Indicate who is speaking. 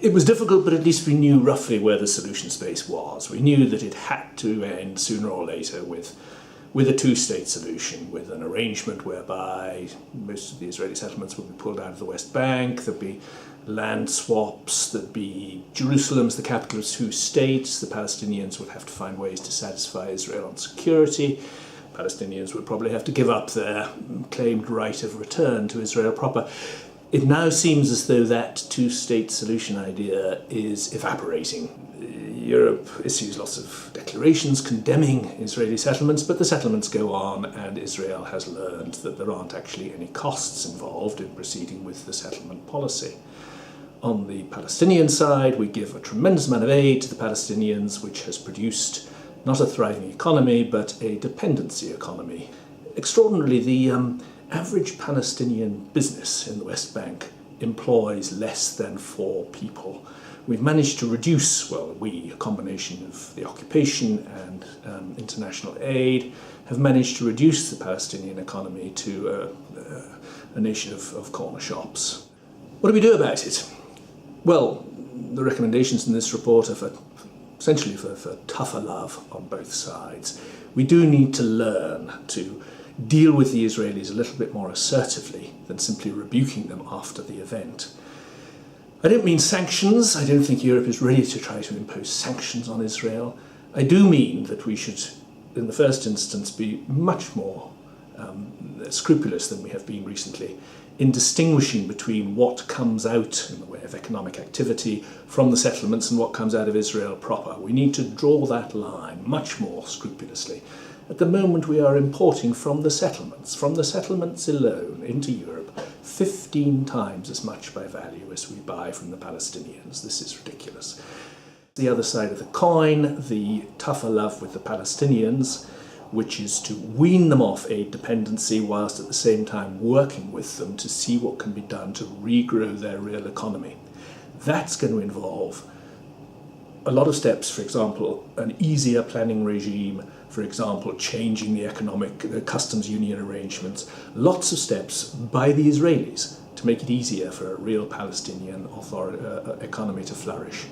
Speaker 1: It was difficult, but at least we knew roughly where the solution space was. We knew that it had to end sooner or later with a two-state solution, with an arrangement whereby most of the Israeli settlements would be pulled out of the West Bank, there'd be land swaps, there'd be Jerusalem as the capital of two states, the Palestinians would have to find ways to satisfy Israel on security, Palestinians would probably have to give up their claimed right of return to Israel proper. It now seems as though that two-state solution idea is evaporating. Europe issues lots of declarations condemning Israeli settlements, but the settlements go on, and Israel has learned that there aren't actually any costs involved in proceeding with the settlement policy. On the Palestinian side, we give a tremendous amount of aid to the Palestinians, which has produced not a thriving economy, but a dependency economy. Extraordinarily, the average Palestinian business in the West Bank employs less than 4 people. We've managed to reduce, a combination of the occupation and international aid, have managed to reduce the Palestinian economy to a nation of corner shops. What do we do about it? Well, the recommendations in this report are essentially for tougher love on both sides. We do need to learn to deal with the Israelis a little bit more assertively than simply rebuking them after the event. I don't mean sanctions. I don't think Europe is ready to try to impose sanctions on Israel. I do mean that we should, in the first instance, be much more scrupulous than we have been recently in distinguishing between what comes out in the way of economic activity from the settlements and what comes out of Israel proper. We need to draw that line much more scrupulously. At the moment, we are importing from the settlements alone into Europe, 15 times as much by value as we buy from the Palestinians. This is ridiculous. The other side of the coin, the tougher love with the Palestinians, which is to wean them off aid dependency whilst at the same time working with them to see what can be done to regrow their real economy. That's going to involve a lot of steps, for example, an easier planning regime, for example, changing the customs union arrangements, lots of steps by the Israelis to make it easier for a real Palestinian economy to flourish.